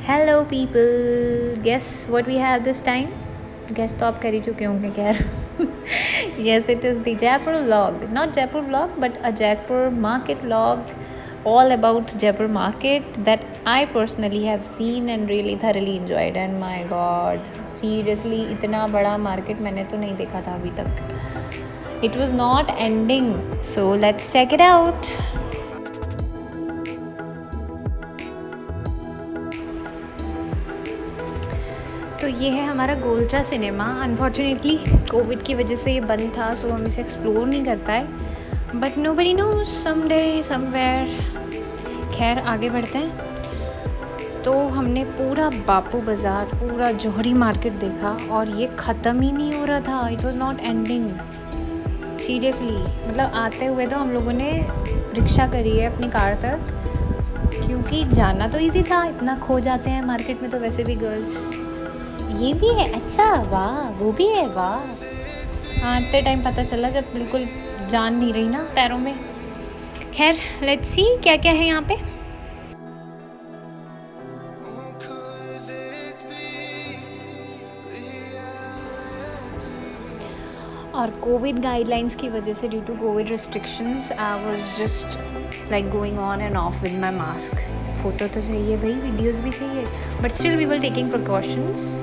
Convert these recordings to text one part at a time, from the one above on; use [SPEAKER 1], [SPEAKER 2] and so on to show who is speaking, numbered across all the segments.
[SPEAKER 1] Hello people, guess what we have this time. Guess तो आप कर ही चुके होंगे खैर। yes, it is the Jaipur vlog, not Jaipur vlog but a Jaipur market vlog, all about Jaipur market that I personally have seen and really thoroughly enjoyed. And my god, seriously इतना बड़ा market मैंने तो नहीं देखा था अभी तक. It was not ending, so let's check it out. तो ये है हमारा गोलचा सिनेमा. अनफॉर्चुनेटली कोविड की वजह से ये बंद था, सो हम इसे एक्सप्लोर नहीं कर पाए. But nobody knows, someday somewhere. खैर आगे बढ़ते हैं. तो हमने पूरा बापू बाज़ार, पूरा जौहरी मार्केट देखा और ये ख़त्म ही नहीं हो रहा था. It was not ending seriously. मतलब आते हुए तो हम लोगों ने रिक्शा करी है अपनी कार तक, क्योंकि जाना तो ईजी था. इतना खो जाते हैं मार्केट में तो वैसे भी गर्ल्स. ये भी है, अच्छा वाह, वो भी है वाह. आते टाइम पता चला जब बिल्कुल जान नहीं रही ना पैरों में. खैर लेट्स सी क्या क्या है यहाँ पे. और कोविड गाइडलाइंस की वजह से, due to covid restrictions, I was just like going on and off with my mask. Photo तो चाहिए भाई, वीडियोस भी चाहिए, but still we were taking precautions.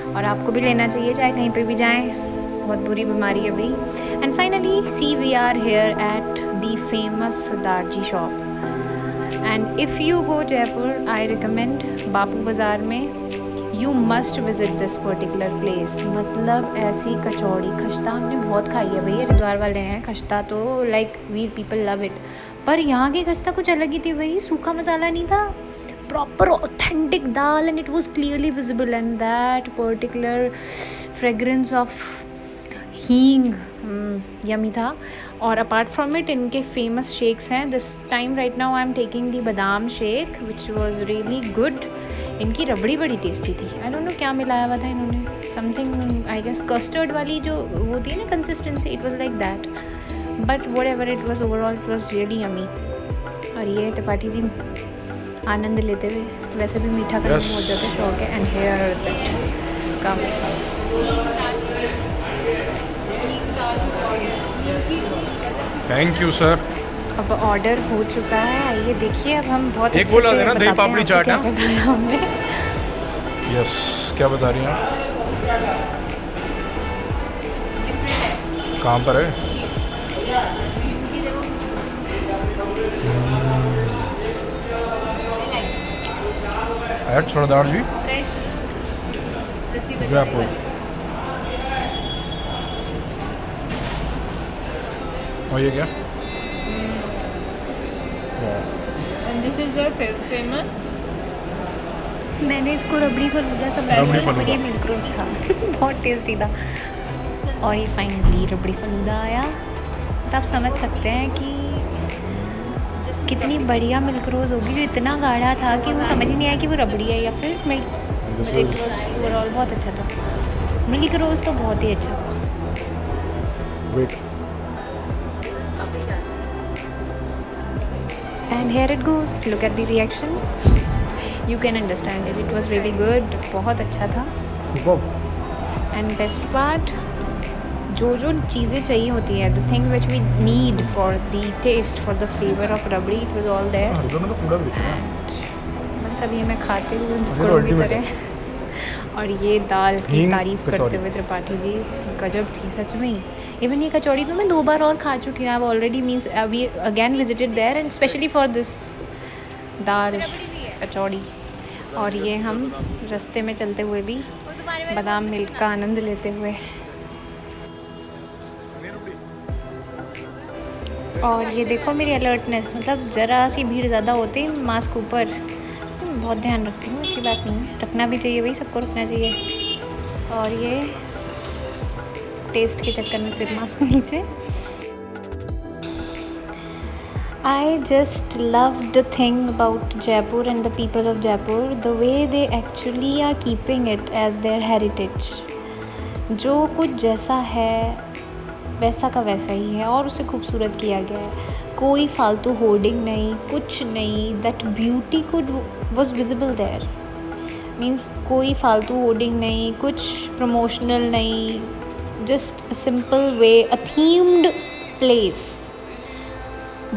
[SPEAKER 1] और आपको भी लेना चाहिए चाहे कहीं पे भी जाएं, बहुत बुरी बीमारी है भाई. And finally see we are here at the famous Sardar shop. And if you go Jaipur, I recommend Bapu Bazaar में you must visit this particular place. मतलब ऐसी कचौड़ी, खस्ता हमने बहुत खाई है भैया, हरिद्वार वाले हैं खस्ता तो like we people love it. पर यहाँ की खस्ता कुछ अलग ही थी भाई. सूखा मसाला नहीं था, proper authentic dal, and it was clearly visible. And that particular fragrance of hing yummy था. और अपार्ट फ्रॉम इट इनके फेमस शेक्स हैं. This time right now I am taking the badam shake which was really good. इनकी रबड़ी बड़ी tasty थी. I don't know क्या मिलाया हुआ था इन्होंने, समथिंग आई गेस कस्टर्ड वाली जो होती है ना consistency, it was like that. But what ever it was, overall it was really yummy. और ये त्रिपाठी जी आनंद लेते हुए, वैसे भी मीठा खाने में बहुत ज़्यादा शौक है. And here that come.
[SPEAKER 2] Thank you sir.
[SPEAKER 1] अब ऑर्डर हो चुका है, आइए देखिए. अब हम बहुत
[SPEAKER 2] एक
[SPEAKER 1] अच्छे
[SPEAKER 2] बोला
[SPEAKER 1] से
[SPEAKER 2] देना दही पापड़ी चाट है.
[SPEAKER 1] हमने
[SPEAKER 2] यस, क्या बता रही हैं कहाँ पर है? एट सरदार जी जयपुर. और ये क्या?
[SPEAKER 3] This is their famous.
[SPEAKER 1] मैंने इसको रबड़ी फलूदा सब
[SPEAKER 2] रबड़ी फलूदा.
[SPEAKER 1] ये मिल्क रोज था. बहुत टेस्टी था. और ये फाइनली रबड़ी फलूदा आया. तो आप समझ सकते हैं कि कितनी बढ़िया मिल्क रोज़ होगी, जो इतना गाढ़ा था कि वो समझ ही नहीं आया कि वो रबड़ी है या फिर मिल्क. ओवरऑल बहुत अच्छा था. मिल्क रोज़ तो बहुत ही अच्छा था.
[SPEAKER 2] Wait.
[SPEAKER 1] And here it goes. Look at the reaction. You can understand it. It was really good. बहुत अच्छा था. And best part, जो जो चीज़ें चाहिए होती हैं, the thing which we need for the taste, for the flavor of rabdi, it was all there. And बस अभी मैं खाते हुए टुकड़ों की तरह. और ये दाल की तारीफ़ करते हुए त्रिपाठी जी, गजब थी सच में ही. इवन ये कचौड़ी तो मैं 2 बार और खा चुकी हूँ. I have already means we again visited there and specially for this dal kachori. और ये हम रास्ते में चलते हुए भी बादाम मिल्क का आनंद लेते हुए. और ये देखो मेरी अलर्टनेस, मतलब ज़रा सी भीड़ ज़्यादा होती है मास्क ऊपर. बहुत ध्यान रखती हूँ, ऐसी बात नहीं है, रखना भी चाहिए भाई, सबको रखना चाहिए. और ये टेस्ट के चक्कर में फिर मास्क नीचे. I just love the thing about Jaipur and the people of Jaipur, the way they actually are keeping it as their heritage. जो कुछ जैसा है वैसा का वैसा ही है और उसे खूबसूरत किया गया है. कोई फालतू होर्डिंग नहीं, कुछ नहीं. That beauty could was visible there. Means कोई फालतू होर्डिंग नहीं, कुछ प्रमोशनल नहीं, just a simple way, a themed place.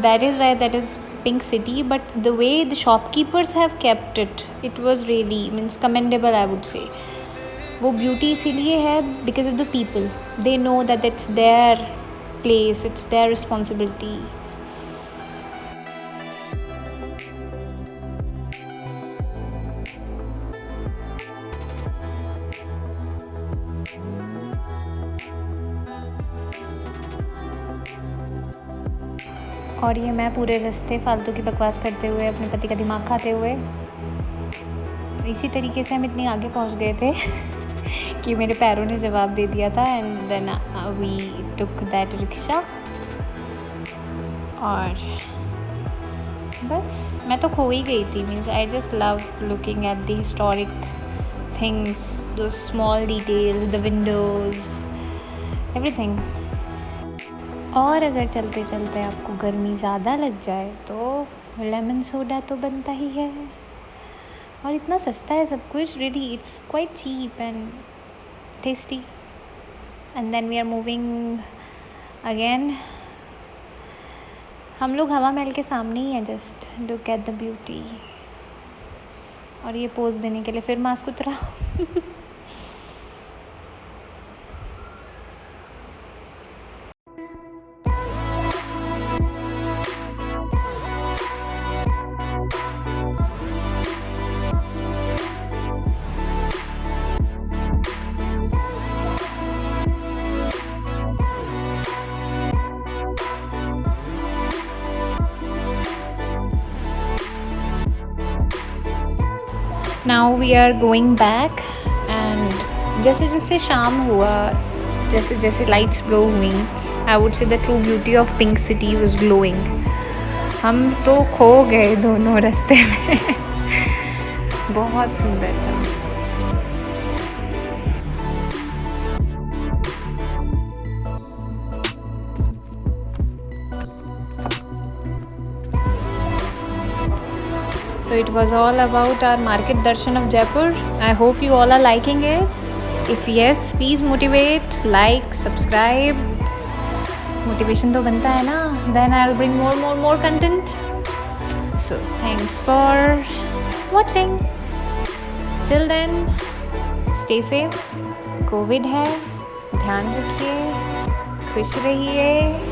[SPEAKER 1] That is why that is Pink City. But the way the shopkeepers have kept it, it was really means commendable, I would say. वो beauty इसीलिए है because of the people. They know that it's their place, it's their responsibility. और ये मैं पूरे रास्ते फालतू की बकवास करते हुए अपने पति का दिमाग खाते हुए, इसी तरीके से हम इतनी आगे पहुंच गए थे कि मेरे पैरों ने जवाब दे दिया था. And then we took that rickshaw. और बस मैं तो खो ही गई थी. Means I just love looking at the historic things, those small details, the windows, everything. और अगर चलते चलते आपको गर्मी ज़्यादा लग जाए तो लेमन सोडा तो बनता ही है. और इतना सस्ता है सब कुछ. Really it's quite cheap and tasty. And then we are moving again. हम लोग हवा महल के सामने ही हैं. Just look at the beauty. और ये पोज देने के लिए फिर मास्क उतरा. Now we are going back. And जैसे जैसे शाम हुआ, जैसे जैसे लाइट्स ग्लो हुई, I would say the true beauty of Pink City was glowing. हम तो खो गए दोनों रास्ते में. बहुत सुंदर था. So it was all about our market darshan of Jaipur. I hope you all are liking it. If yes, please motivate, like, subscribe. Motivation तो बनता है ना. Then I'll bring more content. So thanks for watching. Till then, stay safe. COVID है, ध्यान रखिए, खुश रहिए.